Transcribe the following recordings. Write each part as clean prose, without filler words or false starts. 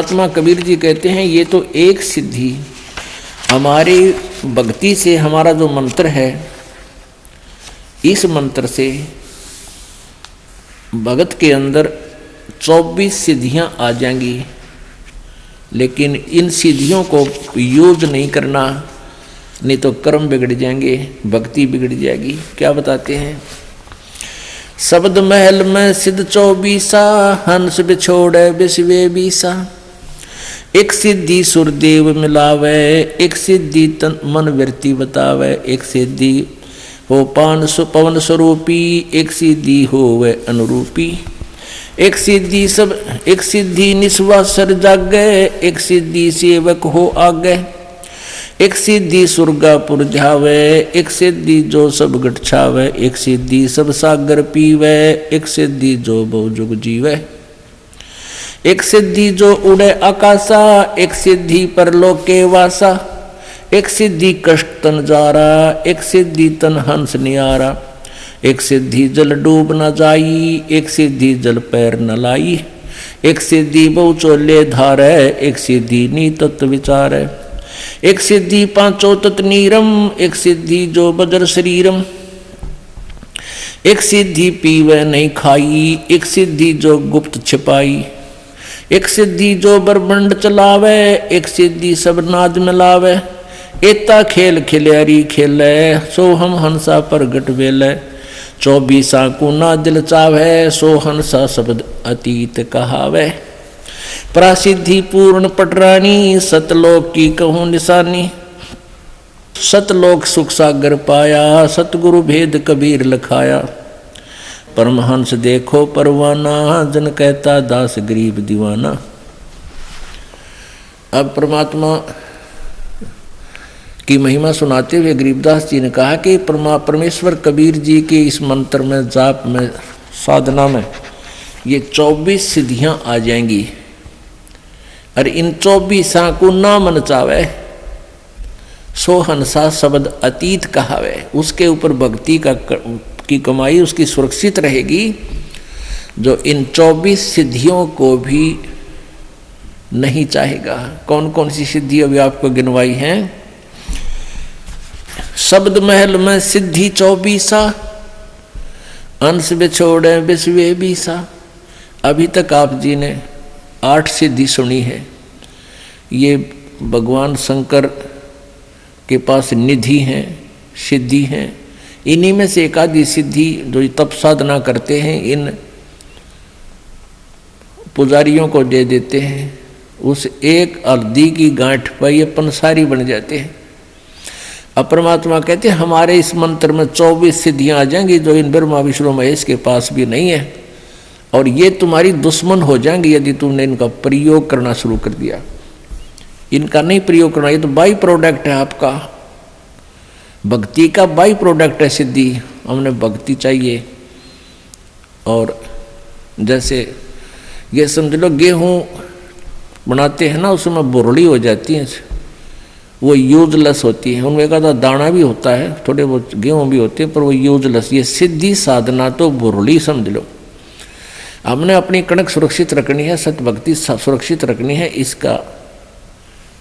महात्मा कबीर जी कहते हैं ये तो एक सिद्धि हमारी भक्ति से, हमारा जो मंत्र है, इस मंत्र से भगत के अंदर 24 सिद्धियां आ जाएंगी, लेकिन इन सिद्धियों को यूज नहीं करना, नहीं तो कर्म बिगड़ जाएंगे, भक्ति बिगड़ जाएगी। क्या बताते हैं? शब्द महल में सिद्ध 24, हंस बिछोड़े विश्वे बीसा। एक सिद्धि सुरदेव मिलावे, एक सिद्धि तन मन वृत्ति बतावे। एक सिद्धि हो पवन स्वरूपी, एक सिद्धि हो वे अनुरूपी। एक सिद्धि निस्वासर जागे, एक सिद्धि सेवक हो आगे। एक सिद्धि सुरगापुर जावे, एक सिद्धि जो सब गट छावे। एक सिद्धि सब सागर पीवे, एक सिद्धि जो बहु जुग जीवे। एक सिद्धि जो उड़े आकाशा, एक सिद्धि परलोके वासा। एक सिद्धि कष्ट तन जारा, एक सिद्धि तन हंस नियारा। एक सिद्धि जल डूब न जाई, एक सिद्धि जल पैर न लाई। एक सिद्धि बहु चोले धारे, एक सिद्धि नी तत्व विचारे। एक सिद्धि पांचों तत् नीरम, एक सिद्धि जो बजर शरीरम। एक सिद्धि पीवे नहीं खाई, एक सिद्धि जो गुप्त छिपाई। एक सिद्धि जो ब्रह्मंड चलावे, एक सिद्धि सब नाद मिलावे। एता खेल खिल्यारी खेले, सो हम हंसा प्रगट वेले। 24 को ना दिल चावे, सो हंसा शब्द अतीत कहावे। प्रासिद्धि पूर्ण पटरानी, सतलोक की कहूँ निशानी। सतलोक सुख सागर पाया, सतगुरु भेद कबीर लखाया। परमहंस देखो परवाना, जन कहता दास गरीब दीवाना। अब परमात्मा की महिमा सुनाते हुए गरीबदास जी ने कहा कि परमेश्वर कबीर जी के इस मंत्र में, जाप में, साधना में ये 24 सिद्धियां आ जाएंगी। और इन 24 को ना मन चावे, सो हंसा शब्द अतीत कहावे। उसके ऊपर भक्ति की कमाई उसकी सुरक्षित रहेगी, जो इन 24 सिद्धियों को भी नहीं चाहेगा। कौन कौन सी सिद्धि अभी आपको गिनवाई हैं? शब्द महल में सिद्धि 24, अंश बिछोड़े विश्वे बीसा। अभी तक आप जी ने 8 सिद्धि सुनी है। ये भगवान शंकर के पास निधि हैं, सिद्धि हैं। इन्हीं में से एक आधी सिद्धि जो तप साधना करते हैं, इन पुजारियों को दे देते हैं। उस एक हल्दी की गांठ पर ये पंसारी बन जाते हैं। अब परमात्मा कहते हैं हमारे इस मंत्र में 24 सिद्धियां आ जाएंगी, जो इन ब्रह्मा विष्णु महेश के पास भी नहीं है। और ये तुम्हारी दुश्मन हो जाएंगी यदि तुमने इनका प्रयोग करना शुरू कर दिया। इनका नहीं प्रयोग करना, ये तो बाई प्रोडक्ट है आपका, भक्ति का बाई प्रोडक्ट है सिद्धि। हमने भक्ति चाहिए। और जैसे ये समझ लो गेहूँ बनाते हैं ना, उसमें बुरड़ी हो जाती है, वो यूजलेस होती है। उनमें का दाना भी होता है, थोड़े बहुत गेहूँ भी होते हैं, पर वो यूजलेस। ये सिद्धि साधना तो बुरड़ी समझ लो। हमने अपनी कणक सुरक्षित रखनी है, सत्य भक्ति सुरक्षित रखनी है। इसका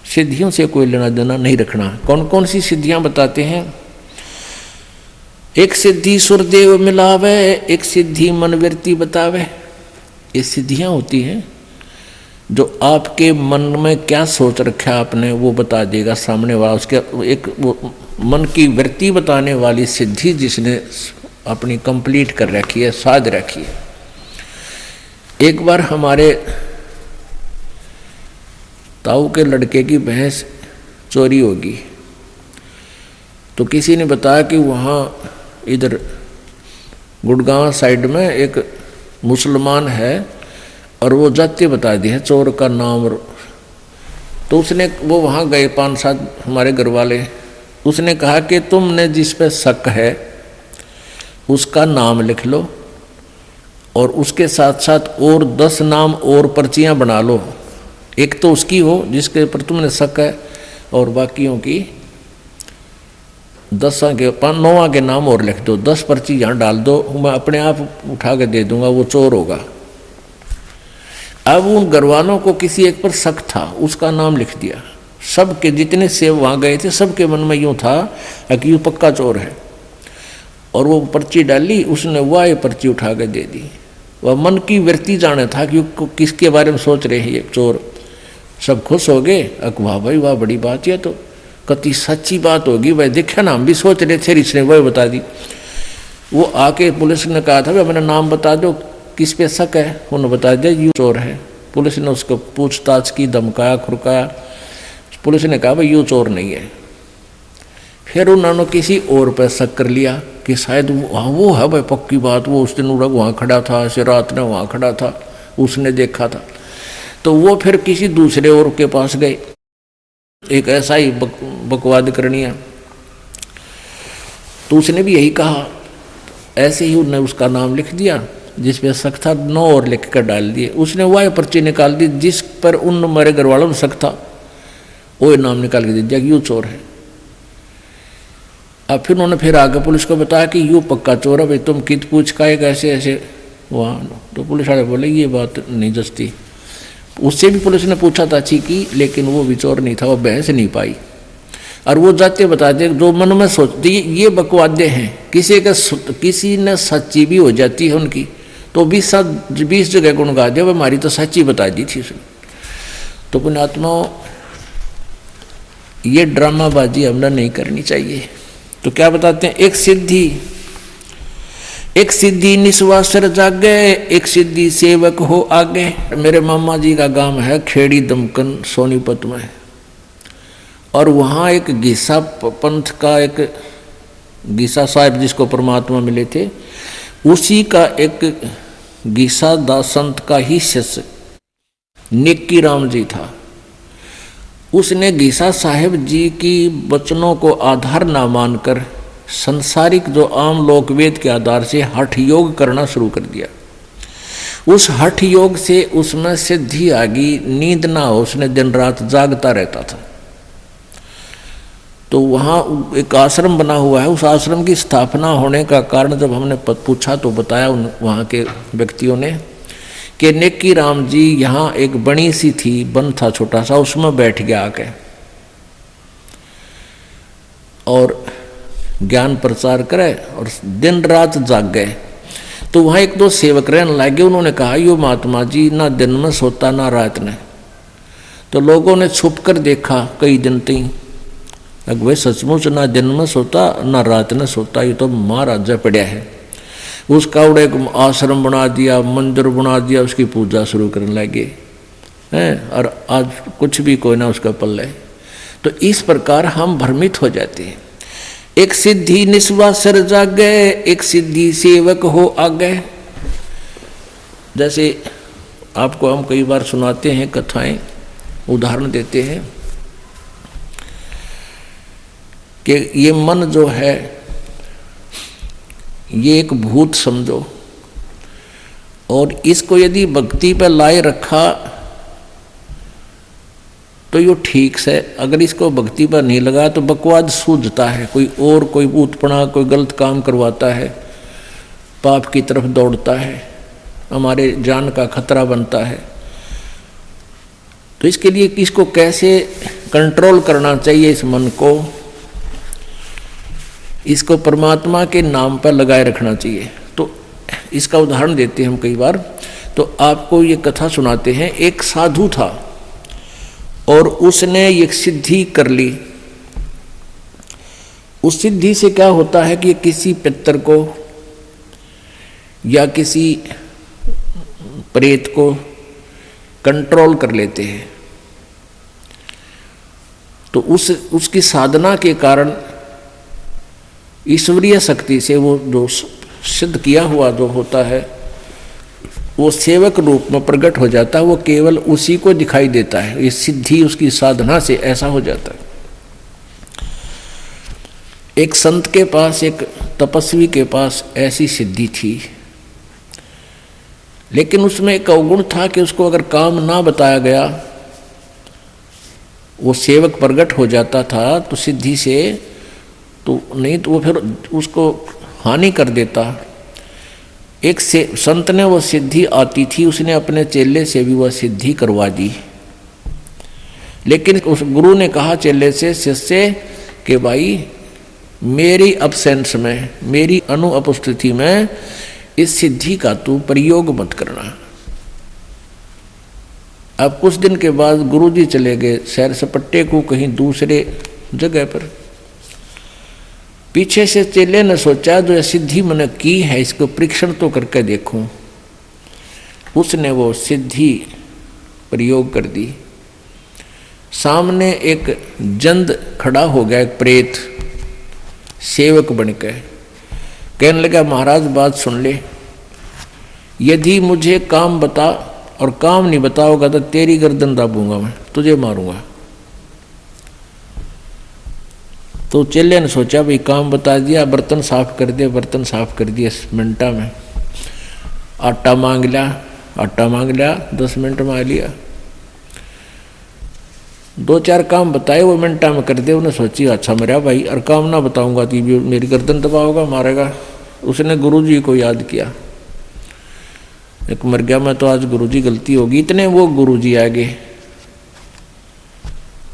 सिद्धियों से कोई लेना देना नहीं रखना। कौन कौन सी सिद्धियां बताते हैं? एक सिद्धि सुरदेव मिलावे, एक सिद्धि मनवृत्ति बतावे। ये सिद्धियां होती हैं जो आपके मन में क्या सोच रखा आपने वो बता देगा सामने वाला। उसके एक वो मन की वृत्ति बताने वाली सिद्धि जिसने अपनी कंप्लीट कर रखी है, साध रखी है। एक बार हमारे ताऊ के लड़के की भैंस चोरी होगी, तो किसी ने बताया कि वहाँ इधर गुड़गांव साइड में एक मुसलमान है और वो जाति बता दी है चोर का नाम। तो उसने वो वहाँ गए 5-7 हमारे घर वाले। उसने कहा कि तुमने जिस पे शक है उसका नाम लिख लो और उसके साथ साथ और 10 नाम और पर्चियाँ बना लो। एक तो उसकी हो जिसके ऊपर तुमने शक है और बाकियों की 10 के 9 के नाम और लिख दो। 10 पर्ची यहाँ डाल दो, मैं अपने आप उठा के दे दूंगा, वो चोर होगा। अब उन घरवालों को किसी एक पर शक था, उसका नाम लिख दिया। सबके जितने सेव वहाँ गए थे सबके मन में यूँ था कि यूँ पक्का चोर है। और वो पर्ची डाली, उसने वह पर्ची उठा कर दे दी। वह मन की वृत्ति जाने था कि किसके बारे में सोच रहे हैं ये चोर। सब खुश हो गए, वाह भाई वाह, बड़ी बात है, तो कति सच्ची बात होगी भाई, देखा ना हम भी सोच रहे थे, इसने वह बता दी। वो आके पुलिस ने कहा था भाई मेरा नाम बता दो, किस पे शक है, उन्होंने बता दिया यूँ चोर है। पुलिस ने उसको पूछताछ की, धमकाया खुरकाया। पुलिस ने कहा भाई यूँ चोर नहीं है। फिर उन्होंने किसी और पर शक कर लिया कि शायद वो है भाई, पक्की बात, वो उस दिन उड़ग वहाँ खड़ा था, ऐसे रात ने वहाँ खड़ा था, उसने देखा था। तो वो फिर किसी दूसरे और के पास गए, एक ऐसा ही बकवाद करनी है, तो उसने भी यही कहा। ऐसे ही उन्होंने उसका नाम लिख दिया, जिस पे शक था 9 और लिख कर डाल दिए। उसने वह पर्ची निकाल दी जिस पर उन मेरे घर वालों में शक था, वो नाम निकाल के दे दिया कि यूँ चोर है। अब फिर उन्होंने फिर आगे पुलिस को बताया कि यूँ पक्का चोर है भाई, तुम कित पूछ का एक ऐसे ऐसे वहाँ। तो पुलिस वाले बोले ये बात नहीं जचती। उससे भी पुलिस ने पूछा था अच्छी की, लेकिन वो भी चोर नहीं था, वो बहस नहीं पाई। और वो जाते बताते जो मन में सोचते ये बकवादे हैं, किसी ने सच्ची भी हो जाती है उनकी, तो 20 जगह गुण गा दिया, हमारी तो सच्ची बता दी थी उसने। तो पुण्यात्मा, ये ड्रामाबाजी हमने नहीं करनी चाहिए। तो क्या बताते हैं, एक सिद्धि निस्वासर जागे, एक सिद्धि सेवक हो आगे। मेरे मामा जी का गांव है खेड़ी दमकन सोनीपत में, और वहाँ एक गीसा पंथ का एक गीसा साहब जिसको परमात्मा मिले थे, उसी का एक गीसा दास संत का ही शिष्य नेकी राम जी था। उसने गीसा साहेब जी की वचनों को आधार ना मानकर संसारिक जो आम लोक वेद के आधार से हठ योग करना शुरू कर दिया। उस हठ योग से उसमें सिद्धि आ गई, नींद ना हो, उसने दिन रात जागता रहता था। तो वहाँ एक आश्रम बना हुआ है, उस आश्रम की स्थापना होने का कारण जब हमने पूछा तो बताया वहाँ के व्यक्तियों ने कि नेकी राम जी यहाँ एक बड़ी सी थी, वन था छोटा सा, उसमें बैठ गया आके और ज्ञान प्रचार करे और दिन रात जाग गए। तो वहाँ एक दो सेवक रहने लगे, उन्होंने कहा यो महात्मा जी ना दिन में सोता ना रात में। तो लोगों ने छुप कर देखा कई दिन तक, भाई सचमुच ना दिन में सोता ना रात में सोता, ये तो महाराजा पड़ा है। उसका उड़े आश्रम बना दिया, मंदिर बना दिया, उसकी पूजा शुरू करने लगे हैं, और आज कुछ भी कोई ना उसका पल्ले। तो इस प्रकार हम भ्रमित हो जाते हैं। एक सिद्धि निस्वासर जागे, एक सिद्धि सेवक हो आगे। जैसे आपको हम कई बार सुनाते हैं कथाएं, उदाहरण देते हैं कि ये मन जो है ये एक भूत समझो, और इसको यदि भक्ति पर लाए रखा तो ये ठीक से, अगर इसको भक्ति पर नहीं लगा तो बकवाद सूझता है, कोई भूतपना, कोई गलत काम करवाता है, पाप की तरफ दौड़ता है, हमारे जान का खतरा बनता है। तो इसके लिए इसको कैसे कंट्रोल करना चाहिए, इस मन को, इसको परमात्मा के नाम पर लगाए रखना चाहिए। तो इसका उदाहरण देते हैं हम कई बार। तो आपको ये कथा सुनाते हैं। एक साधु था और उसने एक सिद्धि कर ली। उस सिद्धि से क्या होता है कि किसी पितर को या किसी प्रेत को कंट्रोल कर लेते हैं। तो उसकी साधना के कारण ईश्वरीय शक्ति से वो जो सिद्ध किया हुआ जो होता है वो सेवक रूप में प्रकट हो जाता है, वो केवल उसी को दिखाई देता है। ये सिद्धि उसकी साधना से ऐसा हो जाता है। एक संत के पास, एक तपस्वी के पास ऐसी सिद्धि थी, लेकिन उसमें एक अवगुण था कि उसको अगर काम ना बताया गया, वो सेवक प्रकट हो जाता था तो सिद्धि से, तो नहीं तो वो फिर उसको हानि कर देता। एक से संत ने वो सिद्धि आती थी, उसने अपने चेले से भी वह सिद्धि करवा दी। लेकिन उस गुरु ने कहा चेले से, शिष्य कि भाई मेरी अब्सेंस में, मेरी अनुपस्थिति में इस सिद्धि का तू प्रयोग मत करना। अब कुछ दिन के बाद गुरुजी चले गए सैर सपट्टे को कहीं दूसरे जगह पर। पीछे से चेले ने सोचा जो यह सिद्धि मैंने की है इसको परीक्षण तो करके देखूं। उसने वो सिद्धि प्रयोग कर दी। सामने एक जंद खड़ा हो गया, एक प्रेत सेवक बनकर कहने लगा, महाराज बात सुन ले, यदि मुझे काम बता और काम नहीं बताओगा तो तेरी गर्दन दाबूंगा, मैं तुझे मारूंगा। तो चेले ने सोचा भाई काम बता दिया, बर्तन साफ कर दिया, बर्तन साफ कर दिया मिनटा में। आटा मांग लिया, आटा मांग लिया, 10 मिनट में आ लिया। 2-4 काम बताए वो मिनटा में कर दे। उन्हें सोची अच्छा मेरा भाई, और काम ना बताऊंगा तो भी मेरी गर्दन दबाओगा, मारेगा। उसने गुरुजी को याद किया, एक मर गया मैं तो आज गुरुजी गलती होगी। इतने वो गुरुजी आ गए।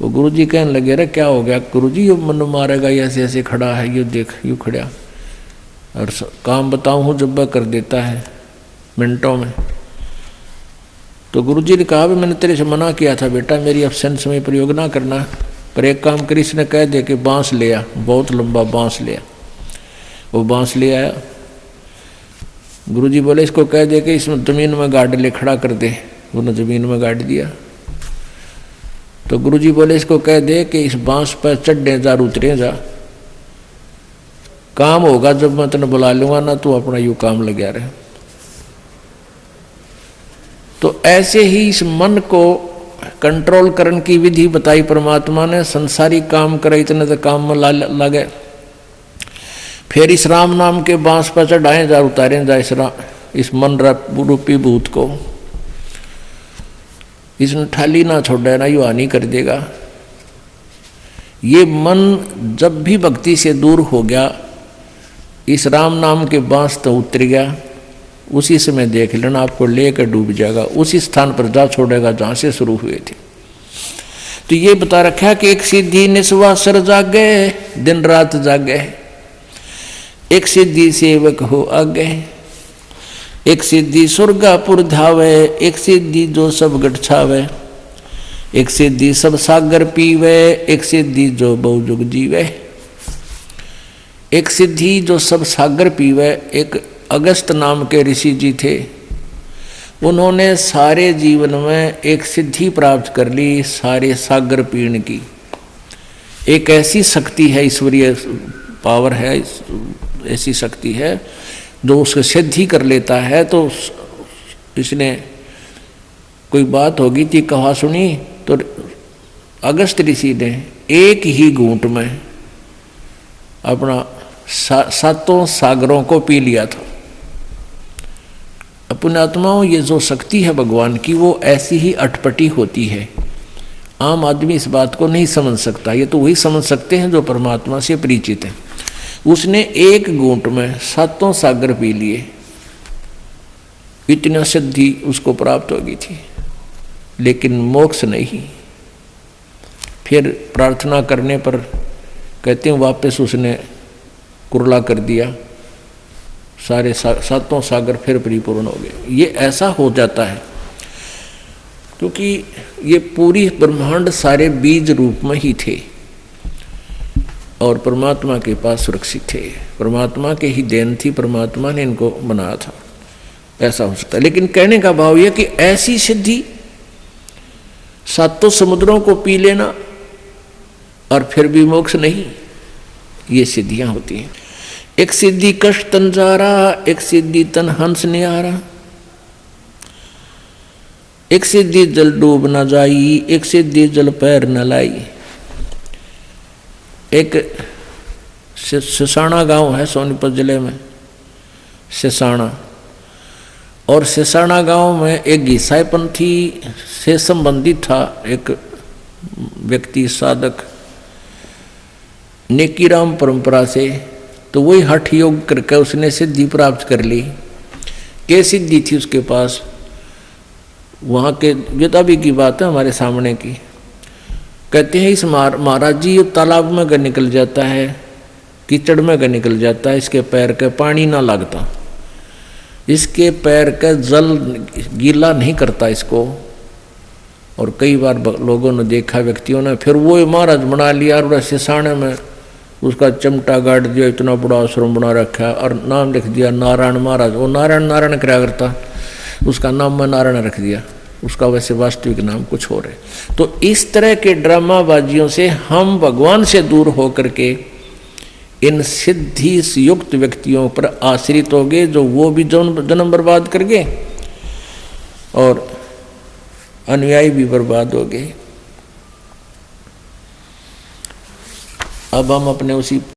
वो गुरुजी कहने लगे, अरे क्या हो गया गुरुजी, ये मन मारेगा, ऐसे ऐसे खड़ा है, ये देख यूँ खड़ा, और काम बताऊँ हूँ जब वह कर देता है मिनटों में। तो गुरुजी ने कहा भी मैंने तेरे से मना किया था बेटा, मेरी एब्सेंस में प्रयोग ना करना, पर एक काम करी, इसने कह दे कि बांस ले आ, बहुत लंबा बांस ले आ। वो बांस ले आया। गुरुजी बोले इसको कह दे कि इसमें जमीन में गाड़ ले, खड़ा कर दे। उन्होंने जमीन में गाड़ दिया। तो गुरुजी बोले इसको कह दे कि इस बांस पर चढ़े जा, उतरे जा, काम होगा जब मैं तेने बुला लूंगा ना, तू अपना यूं काम लगा रहे। तो ऐसे ही इस मन को कंट्रोल करने की विधि बताई परमात्मा ने। संसारी काम करे इतने तो काम में लगे। फिर इस राम नाम के बांस पर चढ़ाए जा, उतारे जा इस मन रूपी भूत को। इसने ठाली ना छोड़े ना, यू हानि कर देगा। ये मन जब भी भक्ति से दूर हो गया, इस राम नाम के बांस तो उतर गया, उसी समय देख लेना आपको लेकर डूब जाएगा, उसी स्थान पर जा छोड़ेगा जहां से शुरू हुए थे। तो ये बता रखा कि एक सिद्धि निस्वासर जागे, दिन रात जागे, एक सिद्धि सेवक हो आगे, एक सिद्धि स्वर्गापुर धावे, एक सिद्धि जो सब गठ छावे, एक सिद्धि सब सागर पीवे, एक सिद्धि जो बहुजुग जीवे। एक सिद्धि जो सब सागर पीवे, एक अगस्त नाम के ऋषि जी थे। उन्होंने सारे जीवन में एक सिद्धि प्राप्त कर ली, सारे सागर पीण की। एक ऐसी शक्ति है, ईश्वरीय पावर है, ऐसी शक्ति है जो उसको सिद्धि कर लेता है। तो इसने कोई बात होगी थी, कहा सुनी, तो अगस्त ऋषि ने एक ही घूंट में अपना 7 सागरों को पी लिया था। अपने आत्माओं, ये जो शक्ति है भगवान की, वो ऐसी ही अटपटी होती है। आम आदमी इस बात को नहीं समझ सकता, ये तो वही समझ सकते हैं जो परमात्मा से परिचित है। उसने एक घूंट में 7 सागर पी लिए, इतना सिद्धि उसको प्राप्त हो गई थी, लेकिन मोक्ष नहीं। फिर प्रार्थना करने पर कहते हैं वापस उसने कुरला कर दिया, सारे 7 सागर फिर परिपूर्ण हो गए। ये ऐसा हो जाता है क्योंकि ये पूरी ब्रह्मांड सारे बीज रूप में ही थे और परमात्मा के पास सुरक्षित थे। परमात्मा के ही देन थी, परमात्मा ने इनको बनाया था। ऐसा हो सकता है, लेकिन कहने का भाव यह कि ऐसी सिद्धि 7 समुद्रों को पी लेना और फिर भी मोक्ष नहीं, ये सिद्धियां होती हैं। एक सिद्धि कष्ट तन जारा, एक सिद्धि तन हंस निहारा, एक सिद्धि जल डूब न जाई, एक सिद्धि जल पैर न लाई। एक सिसाना गांव है सोनीपत जिले में, सिसाना, और सिसाना गांव में एक ईसाई पंथी से संबंधित था एक व्यक्ति, साधक, नेकीराम परंपरा से। तो वही हठ योग करके उसने सिद्धि प्राप्त कर ली क्या सिद्धि थी उसके पास, वहाँ के वेदाबी की बात है हमारे सामने की। कहते हैं इस महाराज जी ये तालाब में का निकल जाता है, कीचड़ में का निकल जाता है, इसके पैर का पानी ना लगता, इसके पैर का जल गीला नहीं करता इसको। और कई बार लोगों ने देखा, व्यक्तियों ने, फिर वो महाराज बना लिया और सिसाने में उसका चमटा गाड़ दिया, इतना बड़ा आश्रम बना रखा और नाम लिख दिया नारायण महाराज। वो नारायण नारायण क्या करता, उसका नाम मैं नारायण रख दिया, उसका वैसे वास्तविक नाम कुछ और है। तो इस तरह के ड्रामाबाजियों से हम भगवान से दूर होकर के इन सिद्धि युक्त व्यक्तियों पर आश्रित हो गए, जो वो भी जन्म बर्बाद कर गए और अनुयायी भी बर्बाद हो गए। अब हम अपने उसी